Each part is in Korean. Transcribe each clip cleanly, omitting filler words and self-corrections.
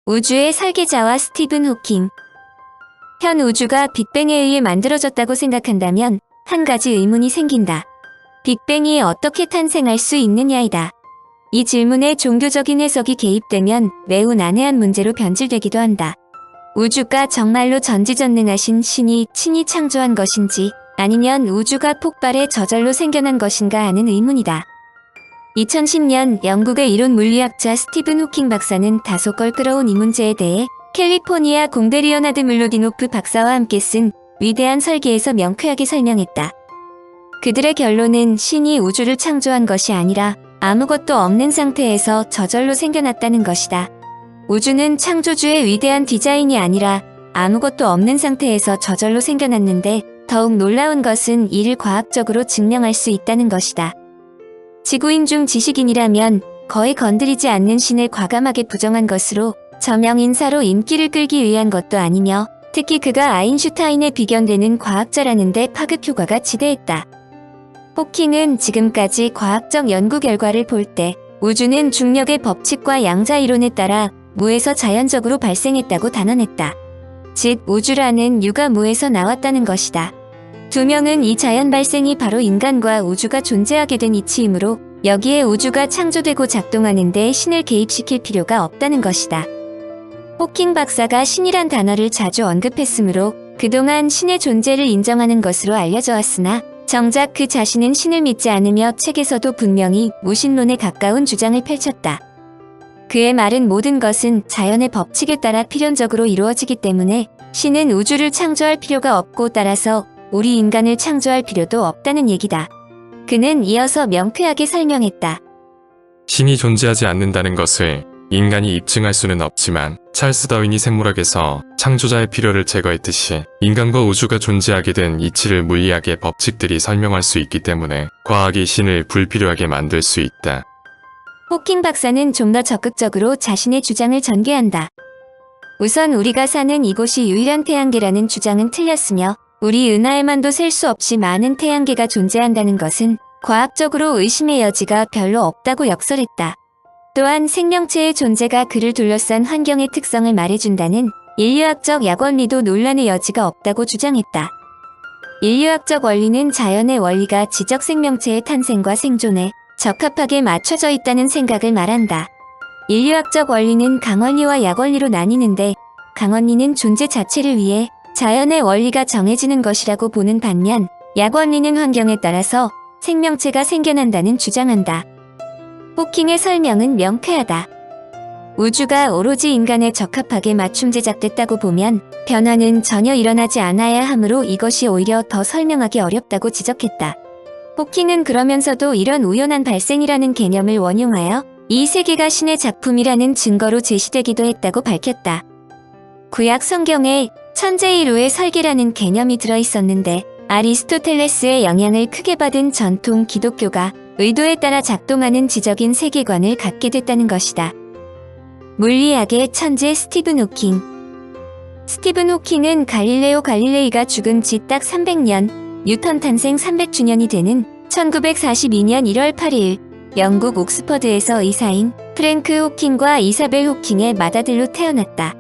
우주의 설계자와 스티븐 호킹. 현 우주가 빅뱅에 의해 만들어졌다고 생각한다면 한 가지 의문이 생긴다. 빅뱅이 어떻게 탄생할 수 있느냐이다. 이 질문에 종교적인 해석이 개입되면 매우 난해한 문제로 변질되기도 한다. 우주가 정말로 전지전능하신 신이 친히 창조한 것인지 아니면 우주가 폭발해 저절로 생겨난 것인가 하는 의문이다. 2010년 영국의 이론 물리학자 스티븐 호킹 박사는 다소 껄끄러운 이 문제에 대해 캘리포니아 공대 리오나드 물로디노프 박사와 함께 쓴 위대한 설계에서 명쾌하게 설명했다. 그들의 결론은 신이 우주를 창조한 것이 아니라 아무것도 없는 상태에서 저절로 생겨났다는 것이다. 우주는 창조주의 위대한 디자인이 아니라 아무것도 없는 상태에서 저절로 생겨났는데 더욱 놀라운 것은 이를 과학적으로 증명할 수 있다는 것이다. 지구인 중 지식인이라면 거의 건드리지 않는 신을 과감하게 부정한 것으로 저명 인사로 인기를 끌기 위한 것도 아니며 특히 그가 아인슈타인에 비견되는 과학자라는 데 파급 효과가 지대했다. 호킹은 지금까지 과학적 연구 결과를 볼 때 우주는 중력의 법칙과 양자 이론에 따라 무에서 자연적으로 발생했다고 단언했다. 즉 우주라는 유가 무에서 나왔다는 것이다. 두 명은 이 자연 발생이 바로 인간과 우주가 존재하게 된 이치이므로 여기에 우주가 창조되고 작동하는 데 신을 개입시킬 필요가 없다는 것이다. 호킹 박사가 신이란 단어를 자주 언급했으므로 그동안 신의 존재를 인정하는 것으로 알려져 왔으나 정작 그 자신은 신을 믿지 않으며 책에서도 분명히 무신론에 가까운 주장을 펼쳤다. 그의 말은 모든 것은 자연의 법칙에 따라 필연적으로 이루어지기 때문에 신은 우주를 창조할 필요가 없고 따라서 우리 인간을 창조할 필요도 없다는 얘기다. 그는 이어서 명쾌하게 설명했다. 신이 존재하지 않는다는 것을 인간이 입증할 수는 없지만 찰스 다윈이 생물학에서 창조자의 필요를 제거했듯이 인간과 우주가 존재하게 된 이치를 물리학의 법칙들이 설명할 수 있기 때문에 과학이 신을 불필요하게 만들 수 있다. 호킹 박사는 좀 더 적극적으로 자신의 주장을 전개한다. 우선 우리가 사는 이곳이 유일한 태양계라는 주장은 틀렸으며 우리 은하에만도 셀 수 없이 많은 태양계가 존재한다는 것은 과학적으로 의심의 여지가 별로 없다고 역설했다. 또한 생명체의 존재가 그를 둘러싼 환경의 특성을 말해준다는 인류학적 약원리도 논란의 여지가 없다고 주장했다. 인류학적 원리는 자연의 원리가 지적 생명체의 탄생과 생존에 적합하게 맞춰져 있다는 생각을 말한다. 인류학적 원리는 강원리와 약원리로 나뉘는데 강원리는 존재 자체를 위해 자연의 원리가 정해지는 것이라고 보는 반면 약원리는 환경에 따라서 생명체가 생겨난다는 주장한다. 호킹의 설명은 명쾌하다. 우주가 오로지 인간에 적합하게 맞춤 제작됐다고 보면 변화는 전혀 일어나지 않아야 하므로 이것이 오히려 더 설명하기 어렵다고 지적했다. 호킹은 그러면서도 이런 우연한 발생이라는 개념을 원용하여 이 세계가 신의 작품이라는 증거로 제시되기도 했다고 밝혔다. 구약 성경에 천재이루의 설계라는 개념이 들어있었는데 아리스토텔레스의 영향을 크게 받은 전통 기독교가 의도에 따라 작동하는 지적인 세계관을 갖게 됐다는 것이다. 물리학의 천재 스티븐 호킹. 스티븐 호킹은 갈릴레오 갈릴레이가 죽은 지 딱 300년, 뉴턴 탄생 300주년이 되는 1942년 1월 8일 영국 옥스퍼드에서 의사인 프랭크 호킹과 이사벨 호킹의 맏아들로 태어났다.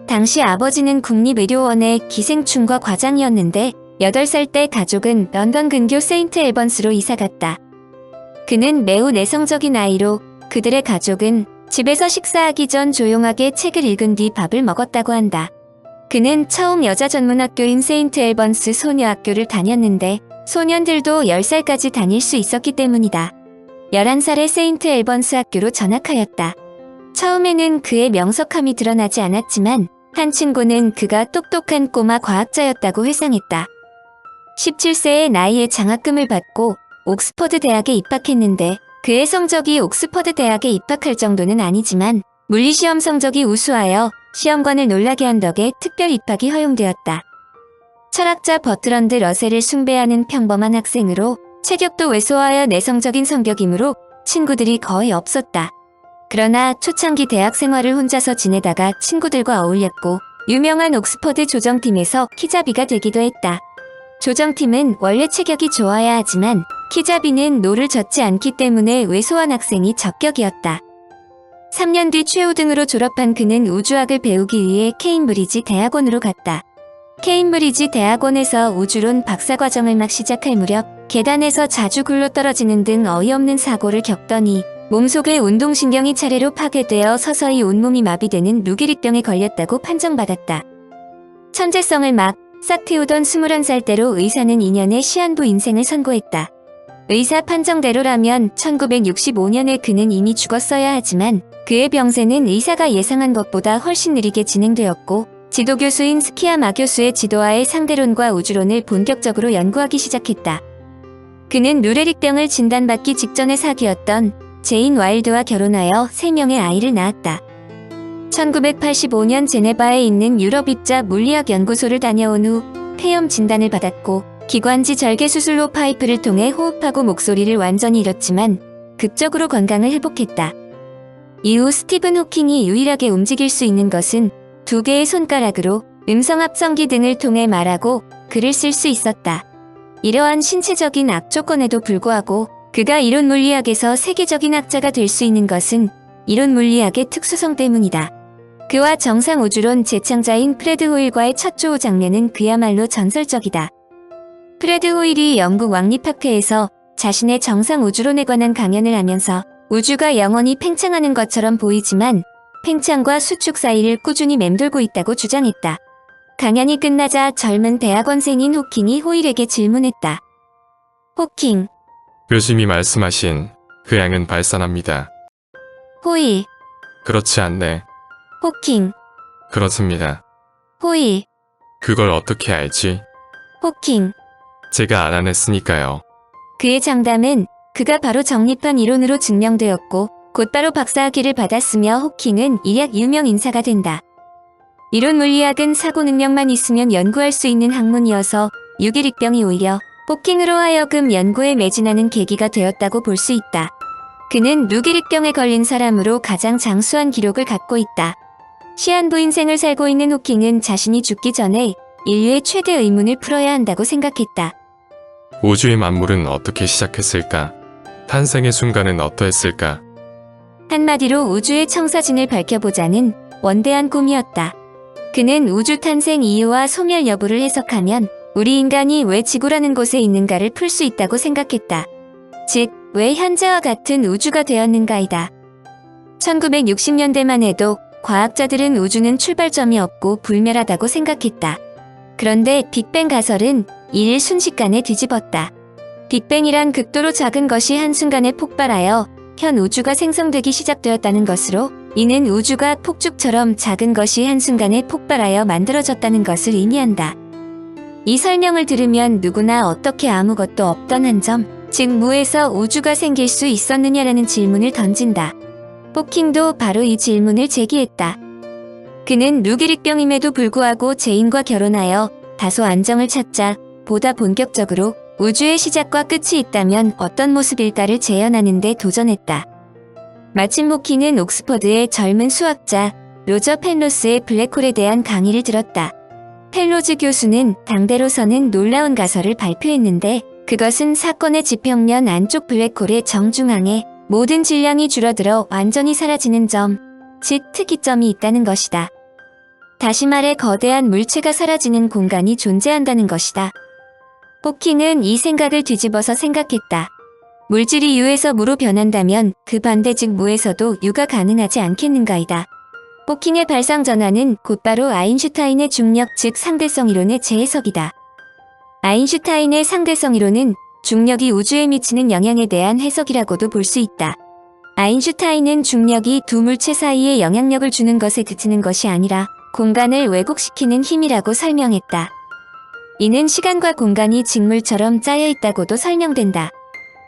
당시 아버지는 국립의료원의 기생충과 과장이었는데 8살 때 가족은 런던 근교 세인트 앨번스로 이사갔다. 그는 매우 내성적인 아이로 그들의 가족은 집에서 식사하기 전 조용하게 책을 읽은 뒤 밥을 먹었다고 한다. 그는 처음 여자 전문학교인 세인트 앨번스 소녀학교를 다녔는데 소년들도 10살까지 다닐 수 있었기 때문이다. 11살에 세인트 앨번스 학교로 전학하였다. 처음에는 그의 명석함이 드러나지 않았지만 한 친구는 그가 똑똑한 꼬마 과학자였다고 회상했다. 17세의 나이에 장학금을 받고 옥스퍼드 대학에 입학했는데 그의 성적이 옥스퍼드 대학에 입학할 정도는 아니지만 물리시험 성적이 우수하여 시험관을 놀라게 한 덕에 특별 입학이 허용되었다. 철학자 버트런드 러셀을 숭배하는 평범한 학생으로 체격도 왜소하여 내성적인 성격이므로 친구들이 거의 없었다. 그러나 초창기 대학 생활을 혼자서 지내다가 친구들과 어울렸고 유명한 옥스퍼드 조정팀에서 키잡이가 되기도 했다. 조정팀은 원래 체격이 좋아야 하지만 키잡이는 노를 젓지 않기 때문에 왜소한 학생이 적격이었다. 3년 뒤 최우등으로 졸업한 그는 우주학을 배우기 위해 케임브리지 대학원으로 갔다. 케임브리지 대학원에서 우주론 박사과정을 막 시작할 무렵 계단에서 자주 굴러떨어지는 등 어이없는 사고를 겪더니 몸속의 운동신경이 차례로 파괴되어 서서히 온몸이 마비되는 루게릭병에 걸렸다고 판정받았다. 천재성을 막 싹 틔우던 21살 때로 의사는 2년의 시한부 인생을 선고했다. 의사 판정대로라면 1965년에 그는 이미 죽었어야 하지만 그의 병세는 의사가 예상한 것보다 훨씬 느리게 진행되었고 지도교수인 스키야마 교수의 지도하에 상대론과 우주론을 본격적으로 연구하기 시작했다. 그는 루레릭병을 진단받기 직전의 사귀었던 제인 와일드와 결혼하여 3명의 아이를 낳았다. 1985년 제네바에 있는 유럽입자 물리학 연구소를 다녀온 후 폐렴 진단을 받았고 기관지 절개 수술로 파이프를 통해 호흡하고 목소리를 완전히 잃었지만 극적으로 건강을 회복했다. 이후 스티븐 호킹이 유일하게 움직일 수 있는 것은 2개의 손가락으로 음성 합성기 등을 통해 말하고 글을 쓸 수 있었다. 이러한 신체적인 악조건에도 불구하고 그가 이론 물리학에서 세계적인 학자가 될 수 있는 것은 이론 물리학의 특수성 때문이다. 그와 정상 우주론 재창자인 프레드 호일과의 첫 조우 장면은 그야말로 전설적이다. 프레드 호일이 영국 왕립학회에서 자신의 정상 우주론에 관한 강연을 하면서 우주가 영원히 팽창하는 것처럼 보이지만 팽창과 수축 사이를 꾸준히 맴돌고 있다고 주장했다. 강연이 끝나자 젊은 대학원생인 호킹이 호일에게 질문했다. 호킹. 교수님이 말씀하신 그 양은 발산합니다. 호일. 그렇지 않네. 호킹. 그렇습니다. 호일. 그걸 어떻게 알지? 호킹. 제가 알아냈으니까요. 그의 장담은 그가 바로 정립한 이론으로 증명되었고 곧바로 박사학위를 받았으며 호킹은 일약 유명 인사가 된다. 이론 물리학은 사고 능력만 있으면 연구할 수 있는 학문이어서 유기릭병이 오히려 호킹으로 하여금 연구에 매진하는 계기가 되었다고 볼 수 있다. 그는 루게릭병에 걸린 사람으로 가장 장수한 기록을 갖고 있다. 시한부 인생을 살고 있는 호킹은 자신이 죽기 전에 인류의 최대 의문을 풀어야 한다고 생각했다. 우주의 만물은 어떻게 시작했을까? 탄생의 순간은 어떠했을까? 한마디로 우주의 청사진을 밝혀보자는 원대한 꿈이었다. 그는 우주 탄생 이유와 소멸 여부를 해석하면 우리 인간이 왜 지구라는 곳에 있는가를 풀 수 있다고 생각했다. 즉, 왜 현재와 같은 우주가 되었는가이다. 1960년대만 해도 과학자들은 우주는 출발점이 없고 불멸하다고 생각했다. 그런데 빅뱅 가설은 이를 순식간에 뒤집었다. 빅뱅이란 극도로 작은 것이 한순간에 폭발하여 현 우주가 생성되기 시작되었다는 것으로 이는 우주가 폭죽처럼 작은 것이 한순간에 폭발하여 만들어졌다는 것을 의미한다. 이 설명을 들으면 누구나 어떻게 아무것도 없던 한 점, 즉 무에서 우주가 생길 수 있었느냐라는 질문을 던진다. 호킹도 바로 이 질문을 제기했다. 그는 루게릭병임에도 불구하고 제인과 결혼하여 다소 안정을 찾자 보다 본격적으로 우주의 시작과 끝이 있다면 어떤 모습일까를 재현하는 데 도전했다. 마침 호킹은 옥스퍼드의 젊은 수학자 로저 펜로스의 블랙홀에 대한 강의를 들었다. 펜로즈 교수는 당대로서는 놀라운 가설을 발표했는데 그것은 사건의 지평면 안쪽 블랙홀의 정중앙에 모든 질량이 줄어들어 완전히 사라지는 점, 즉 특이점이 있다는 것이다. 다시 말해 거대한 물체가 사라지는 공간이 존재한다는 것이다. 호킹은 이 생각을 뒤집어서 생각했다. 물질이 유에서 무로 변한다면 그 반대 즉 무에서도 유가 가능하지 않겠는가이다. 호킹의 발상 전환은 곧바로 아인슈타인의 중력 즉 상대성 이론의 재해석이다. 아인슈타인의 상대성 이론은 중력이 우주에 미치는 영향에 대한 해석이라고도 볼 수 있다. 아인슈타인은 중력이 두 물체 사이에 영향력을 주는 것에 그치는 것이 아니라 공간을 왜곡시키는 힘이라고 설명했다. 이는 시간과 공간이 직물처럼 짜여 있다고도 설명된다.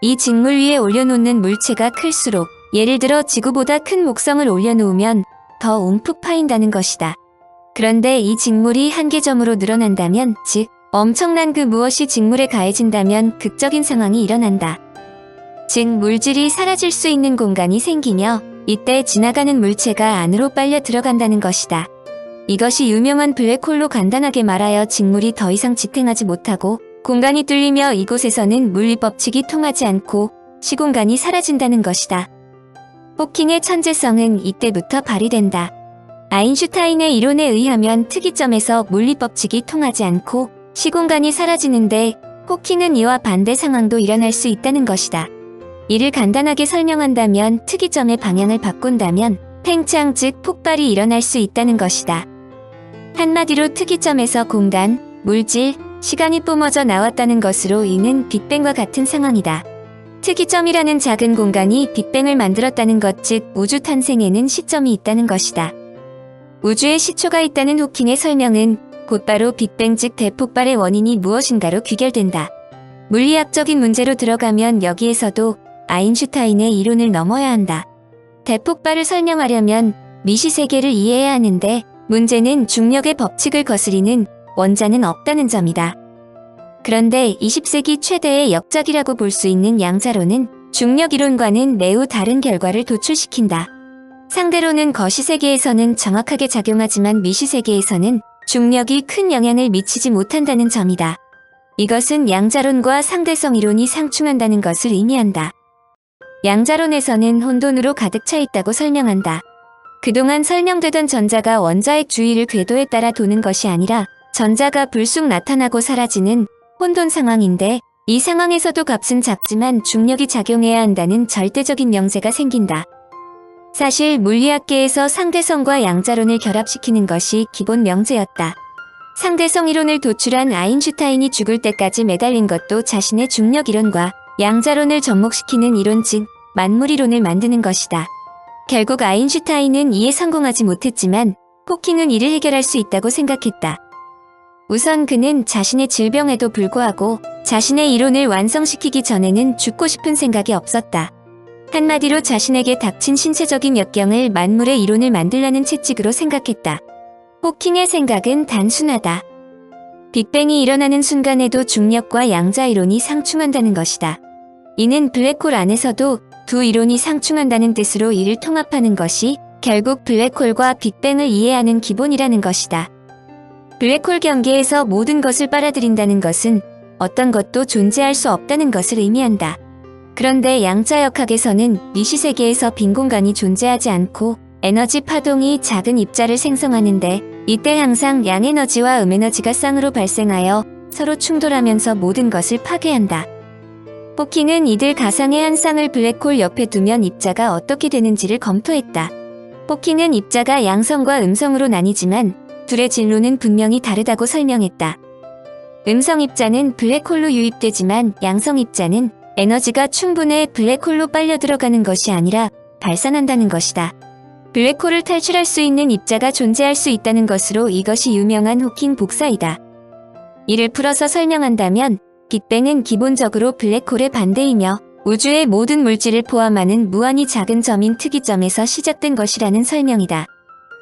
이 직물 위에 올려놓는 물체가 클수록 예를 들어 지구보다 큰 목성을 올려놓으면 더 움푹 파인다는 것이다. 그런데 이 직물이 한계점으로 늘어난다면 즉 엄청난 그 무엇이 직물에 가해진다면 극적인 상황이 일어난다. 즉 물질이 사라질 수 있는 공간이 생기며 이때 지나가는 물체가 안으로 빨려 들어간다는 것이다. 이것이 유명한 블랙홀로 간단하게 말하여 직물이 더 이상 지탱하지 못하고 공간이 뚫리며 이곳에서는 물리법칙이 통하지 않고 시공간이 사라진다는 것이다. 호킹의 천재성은 이때부터 발휘된다. 아인슈타인의 이론에 의하면 특이점에서 물리법칙이 통하지 않고 시공간이 사라지는데 호킹은 이와 반대 상황도 일어날 수 있다는 것이다. 이를 간단하게 설명한다면 특이점의 방향을 바꾼다면 팽창 즉 폭발이 일어날 수 있다는 것이다. 한마디로 특이점에서 공간, 물질, 시간이 뿜어져 나왔다는 것으로 이는 빅뱅과 같은 상황이다. 특이점이라는 작은 공간이 빅뱅을 만들었다는 것 즉 우주 탄생에는 시점이 있다는 것이다. 우주에 시초가 있다는 호킹의 설명은 곧바로 빅뱅 즉 대폭발의 원인이 무엇인가로 귀결된다. 물리학적인 문제로 들어가면 여기에서도 아인슈타인의 이론을 넘어야 한다. 대폭발을 설명하려면 미시세계를 이해해야 하는데 문제는 중력의 법칙을 거스리는 원자는 없다는 점이다. 그런데 20세기 최대의 역작이라고 볼 수 있는 양자론은 중력 이론과는 매우 다른 결과를 도출시킨다. 상대로는 거시세계에서는 정확하게 작용하지만 미시세계에서는 중력이 큰 영향을 미치지 못한다는 점이다. 이것은 양자론과 상대성 이론이 상충한다는 것을 의미한다. 양자론에서는 혼돈으로 가득 차 있다고 설명한다. 그동안 설명되던 전자가 원자핵 주위를 궤도에 따라 도는 것이 아니라 전자가 불쑥 나타나고 사라지는 혼돈 상황인데 이 상황에서도 값은 작지만 중력이 작용해야 한다는 절대적인 명제가 생긴다. 사실 물리학계에서 상대성과 양자론을 결합시키는 것이 기본 명제였다. 상대성 이론을 도출한 아인슈타인이 죽을 때까지 매달린 것도 자신의 중력 이론과 양자론을 접목시키는 이론 즉 만물이론을 만드는 것이다. 결국 아인슈타인은 이에 성공하지 못했지만 호킹은 이를 해결할 수 있다고 생각했다. 우선 그는 자신의 질병에도 불구하고 자신의 이론을 완성시키기 전에는 죽고 싶은 생각이 없었다. 한마디로 자신에게 닥친 신체적인 역경을 만물의 이론을 만들라는 채찍으로 생각했다. 호킹의 생각은 단순하다. 빅뱅이 일어나는 순간에도 중력과 양자 이론이 상충한다는 것이다. 이는 블랙홀 안에서도 두 이론이 상충한다는 뜻으로 이를 통합하는 것이 결국 블랙홀과 빅뱅을 이해하는 기본이라는 것이다. 블랙홀 경계에서 모든 것을 빨아들인다는 것은 어떤 것도 존재할 수 없다는 것을 의미한다. 그런데 양자역학에서는 미시세계에서 빈 공간이 존재하지 않고 에너지 파동이 작은 입자를 생성하는데 이때 항상 양에너지와 음에너지가 쌍으로 발생하여 서로 충돌하면서 모든 것을 파괴한다. 호킹은 이들 가상의 한 쌍을 블랙홀 옆에 두면 입자가 어떻게 되는지를 검토했다. 호킹은 입자가 양성과 음성으로 나뉘지만 둘의 진로는 분명히 다르다고 설명했다. 음성 입자는 블랙홀로 유입되지만 양성 입자는 에너지가 충분해 블랙홀로 빨려 들어가는 것이 아니라 발산한다는 것이다. 블랙홀을 탈출할 수 있는 입자가 존재할 수 있다는 것으로 이것이 유명한 호킹 복사이다. 이를 풀어서 설명한다면 빅뱅은 기본적으로 블랙홀의 반대이며 우주의 모든 물질을 포함하는 무한히 작은 점인 특이점에서 시작된 것이라는 설명이다.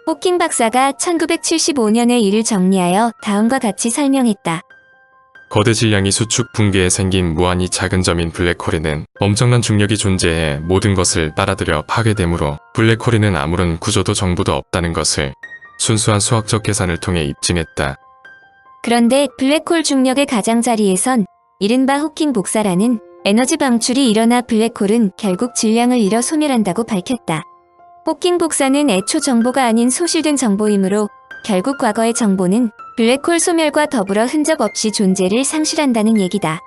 호킹 박사가 1975년에 이를 정리하여 다음과 같이 설명했다. 거대 질량이 수축 붕괴에 생긴 무한히 작은 점인 블랙홀에는 엄청난 중력이 존재해 모든 것을 빨아들여 파괴되므로 블랙홀에는 아무런 구조도 정보도 없다는 것을 순수한 수학적 계산을 통해 입증했다. 그런데 블랙홀 중력의 가장자리에선 이른바 호킹 복사라는 에너지 방출이 일어나 블랙홀은 결국 질량을 잃어 소멸한다고 밝혔다. 호킹 복사는 애초 정보가 아닌 소실된 정보이므로 결국 과거의 정보는 블랙홀 소멸과 더불어 흔적 없이 존재를 상실한다는 얘기다.